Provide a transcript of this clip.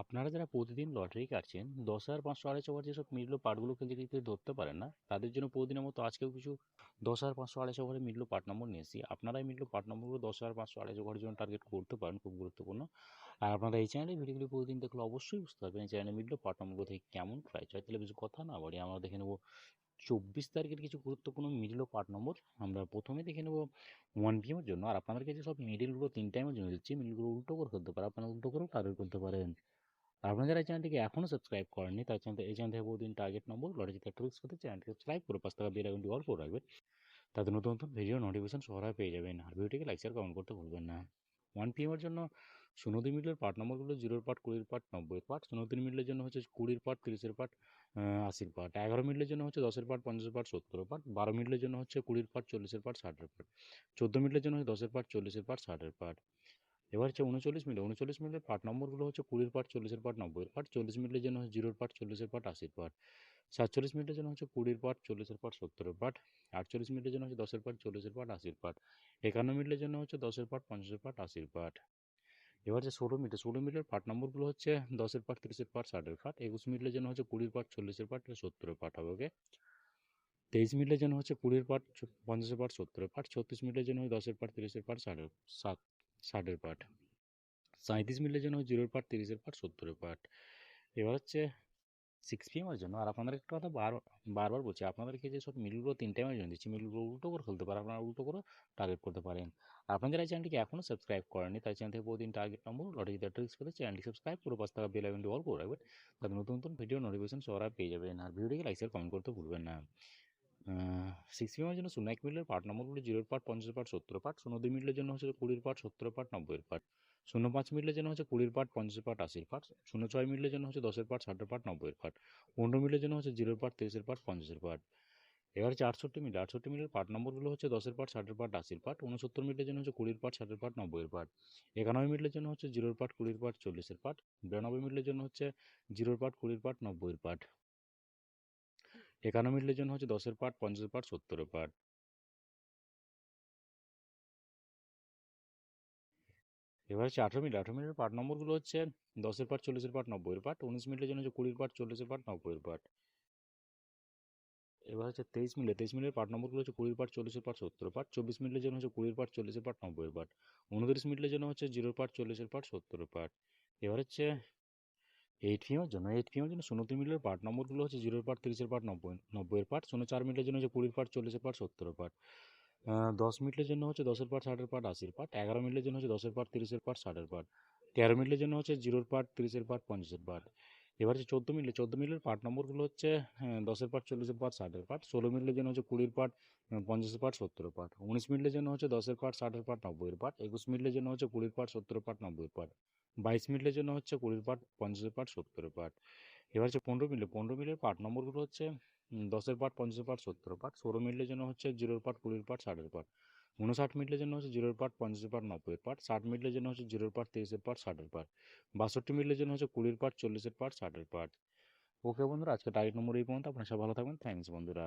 আপনারা যারা প্রতিদিন লটারি কাটছেন 10,500 250 ওভার যেসব মিডল পার্টগুলো খেলতে খেলতে ধরতে পারেন না, তাদের জন্য প্রতিদিনের মতো আজকেও কিছু 10,500 250 ওভারের মিডল পার্ট নম্বর নিয়ে এসেছি। আপনারা এই মিডল পার্ট নম্বরগুলো 10,500 250 ওভারের জন্য টার্গেট করতে পারেন, খুব গুরুত্বপূর্ণ। আর আপনারা এই চ্যানেলে ভিডিওগুলি প্রতিদিন দেখলে অবশ্যই বুঝতে পারবেন এই চ্যানেলে মিডল পার্ট নম্বরগুলো থেকে কেমন প্রাইস হয়। তাহলে কিছু কথা না বাড়ি আমরা দেখে নেবো 24 তারিখের কিছু গুরুত্বপূর্ণ মিডল ও পার্ট নম্বর। আমরা প্রথমে দেখে নেব 1 PM এর জন্য। আর আপনাদের কাছে সব মিডিলগুলো 3 টাইমের জন্য দিচ্ছি, মিডিলগুলো উল্টো করে ফেলতে পারে, আপনারা উল্টো করেও টার্গেট করতে পারেন। আর আপনারা যারা এই চ্যানেলটিকে এখনও সাবস্ক্রাইব করেননি, তার এই চ্যানেল থেকে প্রতিদিন টার্গেট নম্বর লটারি জিতার ট্রিক্স করতে চ্যানেলটি সাবস্ক্রাইব করে 5 টাকা বেল আইকনটি অল করে রাখবেন, তাতে নতুন নতুন ভিডিও নোটিফিকেশন সবার আগে পেয়ে যাবেন। আর ভিডিওটিকে লাইক শেয়ার কমেন্ট করতে ভুলবেন না। 1 PM এর জন্য 0 মিডলের পার্ট নম্বরগুলো 0 পার্ট, 20 পার্ট, 90 পার্ট। 0 মিডলের জন্য হচ্ছে 20 পার্ট, 30 পার্ট, 80 পার্ট। 11 মিডলের জন্য হচ্ছে 10 পার্ট, 50 পার্ট, 70 পার্ট। 12 মিডলের জন্য হচ্ছে 20 পার্ট, 40 পার্ট, 60 পার্ট। 14 মিডলের জন্য হচ্ছে 10 পার্ট, 40 পার্ট, 60 পার্ট। এবার হচ্ছে 39 মিনিটের পার্ট নম্বরগুলো হচ্ছে 20 পার্ট, 40 পার্ট, 90 পার্ট। 40 মিনিটের জন্য হচ্ছে 0 পার্ট, 40 পার্ট, 80 পার্ট। 47 মিনিটের জন্য হচ্ছে 20 পার্ট, 40 পার্ট, 70 পার্ট। 48 মিনিটের জন্য হচ্ছে 10 পার্ট, 40 পার্ট, 80 পার্ট। 51 মিনিটের জন্য হচ্ছে 10 পার্ট, 50 পার্ট, 80 পার্ট। এবার যে 16 মিনিটের পার্ট নম্বরগুলো হচ্ছে 10 পার্ট, 30 পার্ট, 60 পার্ট। 21 মিনিটের জন্য হচ্ছে 20 পার্ট, 40 পার্ট, 70 পার্ট হবে। ওকে। 23 মিনিটের জন্য হচ্ছে 20 পার্ট, 50 পার্ট, 70 পার্ট। 36 মিনিটের জন্য 10 পার্ট, 30 পার্ট, 60 পার্ট। 37 মিনিটের জন্য 0 পার্ট, 30 পার্ট, 70 পার্ট। এবার হচ্ছে 6 PM এর জন্য। আর আপনাদের একটা কথা বারবার বলছি, আপনাদেরকে যে সব মিলগুলো 3 টাইমের জন্য দিচ্ছি, মিলগুলো উল্টো করে ফেলতে পারে, আপনারা উল্টো করে টার্গেট করতে পারেন। আর আপনাদের এই চ্যানেলটিকে এখনও সাবস্ক্রাইব করেননি, তাই চ্যানেল থেকে প্রতিদিন টার্গেট নম্বর লটারি জিতার ট্রিক্স পেতে চ্যানেলটি সাবস্ক্রাইব করে 5 টাকা বেল আইকনটি অল করে রাখবেন, তাতে নতুন নতুন ভিডিও নোটিফিকেশন সবার আগে পেয়ে যাবেন। আর ভিডিওটিকে লাইক শেয়ার কমেন্ট করতে ভুলবেন না। 6 PM এর জন্য 0 মিনিটের পার্ট নম্বরগুলো 0 পার্ট, 50 পার্ট, 70 পার্ট। 0 মিনিটের জন্য হচ্ছে 20 পার্ট, 70 পার্ট, 90 পার্ট। 05 মিনিটের জন্য হচ্ছে 20 পার্ট, 50 পার্ট, 80 পার্ট। 06 মিনিটের জন্য হচ্ছে 10 পার্ট, 60 পার্ট, 90 পার্ট। 15 মিনিটের জন্য হচ্ছে 0 পার্ট, 30 পার্ট, 50 পার্ট। এবার হচ্ছে 68 মিনিটের পার্ট নম্বরগুলো হচ্ছে 10 পার্ট, 60 পার্ট, 80 পার্ট। 69 মিনিটের জন্য হচ্ছে 20 পার্ট, 60 পার্ট, 90 পার্ট। 91 মিনিটের জন্য হচ্ছে 0 পার্ট, 20 পার্ট, 40 পার্ট। 92 মিনিটের জন্য হচ্ছে 0 পার্ট, 20 পার্ট, 90 পার্ট। 51 মিনিটের জন্য হচ্ছে 10 পার্ট, 50 পার্ট, 70 পার্ট। এবার হচ্ছে 18 মিনিটের পার্ট নম্বরগুলো হচ্ছে 10 পার্ট, 40 পার্ট, 90 পার্ট। 19 মিনিটের জন্য হচ্ছে 20 পার্ট, 40 পার্ট, 90 পার্ট। এবার হচ্ছে 23 মিনিটের পার্ট নম্বরগুলো হচ্ছে 20 পার্ট, 40 পার্ট, 70 পার্ট। 24 মিনিটের জন্য হচ্ছে 20 পার্ট, 40 পার্ট, 90 পার্ট। 29 মিনিটের জন্য হচ্ছে 0 পার্ট, 40 পার্ট, 70 পার্ট। এবার হচ্ছে 8 PM এর জন্য 0 মিনিটের পার্ট নম্বরগুলো হচ্ছে 0 পার্ট, 30 পার্ট, 90 পার্ট। 04 মিনিটের জন্য হচ্ছে 20 পার্ট, 40 পার্ট, 70 পার্ট। 10 মিনিটের জন্য হচ্ছে 10 পার্ট, 60 পার্ট, 80 পার্ট। 11 মিনিটের জন্য হচ্ছে 10 পার্ট, 30 পার্ট, 60 পার্ট। 13 মিনিটের জন্য হচ্ছে 0 পার্ট, 30 পার্ট, 50 পার্ট। এবার হচ্ছে 14 মিনিটের পার্ট নম্বরগুলো হচ্ছে 10 পার্ট, 40 পার্ট, 60 পার্ট। 16 মিনিটের জন্য হচ্ছে 20 পার্ট, 50 পার্ট, 70 পার্ট। 19 মিনিটের জন্য হচ্ছে 10 পার্ট, 60 পার্ট, 90 পার্ট। 21 মিনিটের জন্য হচ্ছে 20 পার্ট, 70 পার্ট, 90 পার্ট। 22 মিনিটের জন্য হচ্ছে 20 পার্ট, 50 পার্ট, 70 পার্ট। এবার হচ্ছে 15 মিনিটের পার্ট নম্বরগুলো হচ্ছে 10 পার্ট, 50 পার্ট, 70 পার্ট। 16 মিনিটের জন্য হচ্ছে 0 পার্ট, 20 পার্ট, 60 পার্ট। 59 মিনিটের জন্য হচ্ছে 0 পার্ট, 50 পার্ট, 90 পার্ট। 60 মিনিটের জন্য হচ্ছে 0 পার্ট, 30 পার্ট, 60 পার্ট। 62 মিনিটের জন্য হচ্ছে 20 পার্ট, 40 পার্ট, 60 পার্ট। ওকে বন্ধুরা, আজকে টার্গেট নম্বর এই পর্যন্ত। আপনারা সব ভালো থাকবেন। থ্যাংকস বন্ধুরা।